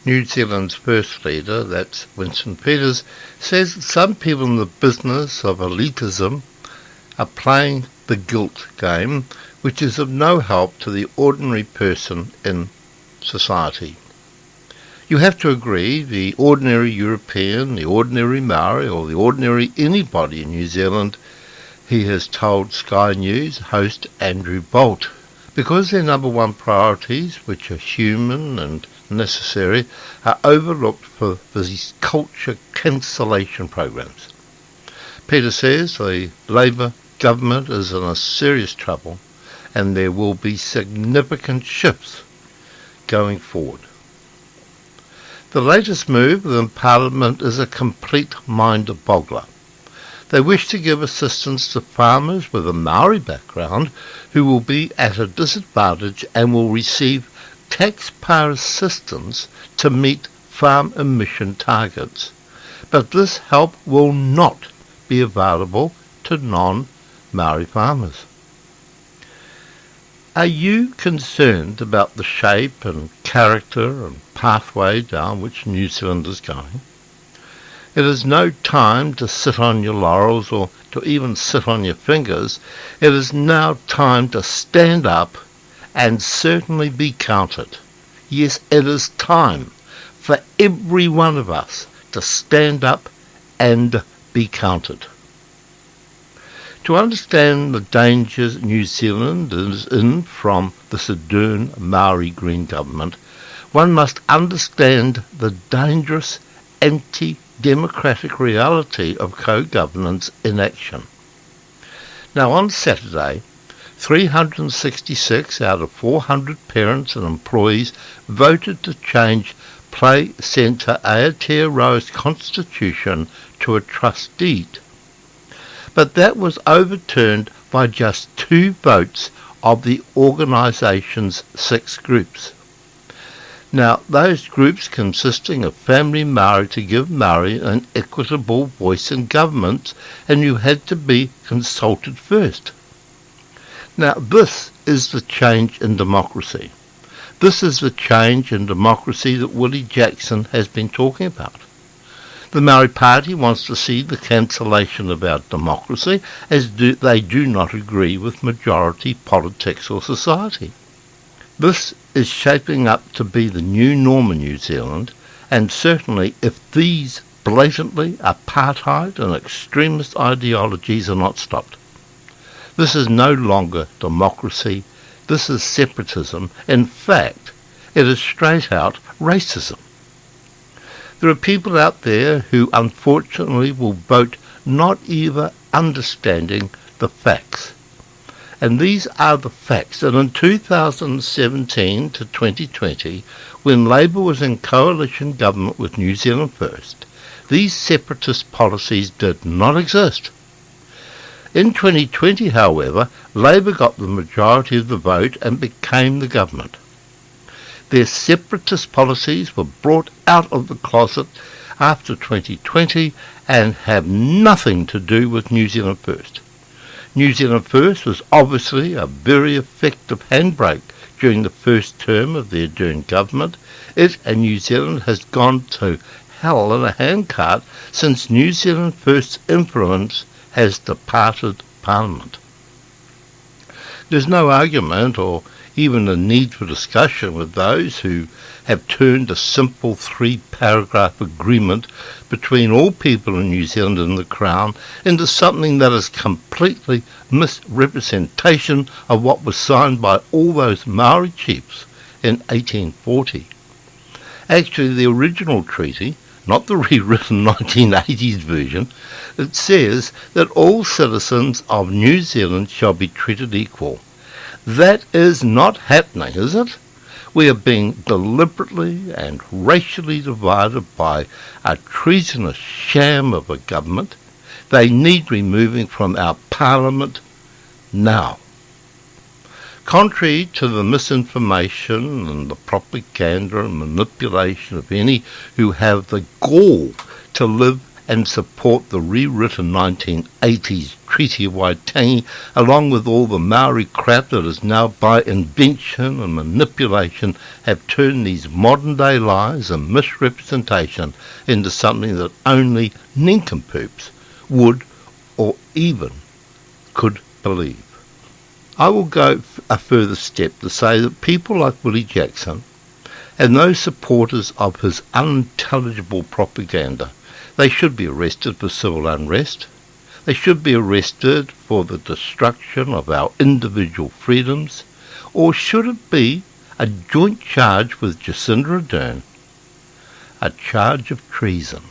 New Zealand's first leader, that's Winston Peters, says that some people in the business of elitism are playing the guilt game, which is of no help to the ordinary person in society. You have to agree the ordinary European, the ordinary Maori, or the ordinary anybody in New Zealand, he has told Sky News host Andrew Bolt, because their number one priorities, which are human and necessary, are overlooked for these culture cancellation programs. Peter says the Labour government is in a serious trouble and there will be significant shifts going forward. The latest move within Parliament is a complete mind-boggler. They wish to give assistance to farmers with a Maori background who will be at a disadvantage and will receive taxpayer assistance to meet farm emission targets. But this help will not be available to non-Maori farmers. Are you concerned about the shape and character and pathway down which New Zealand is going? It is no time to sit on your laurels or to even sit on your fingers. It is now time to stand up and certainly be counted. Yes, it is time for every one of us to stand up and be counted. To understand the dangers New Zealand is in from this Ardern Maori Green government, one must understand the dangerous anti-democratic reality of co-governance in action. Now on Saturday, 366 out of 400 parents and employees voted to change Play Centre Aotearoa's constitution to a trust deed. But that was overturned by just 2 votes of the organisation's 6 groups. Now, those groups consisting of Family Maori to give Maori an equitable voice in government, and you had to be consulted first. Now, this is the change in democracy. This is the change in democracy that Willie Jackson has been talking about. The Maori Party wants to see the cancellation of our democracy, as they do not agree with majority politics or society. This is shaping up to be the new norm in New Zealand, and certainly if these blatantly apartheid and extremist ideologies are not stopped. This is no longer democracy, this is separatism. In fact, it is straight out racism. There are people out there who unfortunately will vote not even understanding the facts. And these are the facts that in 2017 to 2020, when Labour was in coalition government with New Zealand First, these separatist policies did not exist. In 2020, however, Labour got the majority of the vote and became the government. Their separatist policies were brought out of the closet after 2020 and have nothing to do with New Zealand First. New Zealand First was obviously a very effective handbrake during the first term of the Ardern government. It and New Zealand has gone to hell in a handcart since New Zealand First's influence has departed Parliament. There's no argument or even a need for discussion with those who have turned a simple 3-paragraph agreement between all people in New Zealand and the Crown into something that is completely misrepresentation of what was signed by all those Maori Chiefs in 1840. Actually, the original treaty, not the rewritten 1980s version, it says that all citizens of New Zealand shall be treated equal. That is not happening, is it? We are being deliberately and racially divided by a treasonous sham of a government. They need removing from our Parliament now. Contrary to the misinformation and the propaganda and manipulation of any who have the gall to live and support the rewritten 1980s Treaty of Waitangi, along with all the Maori crap that is now by invention and manipulation, have turned these modern-day lies and misrepresentation into something that only nincompoops would or even could believe. I will go a further step to say that people like Willie Jackson and those supporters of his unintelligible propaganda, they should be arrested for civil unrest. They should be arrested for the destruction of our individual freedoms. Or should it be a joint charge with Jacinda Ardern, a charge of treason?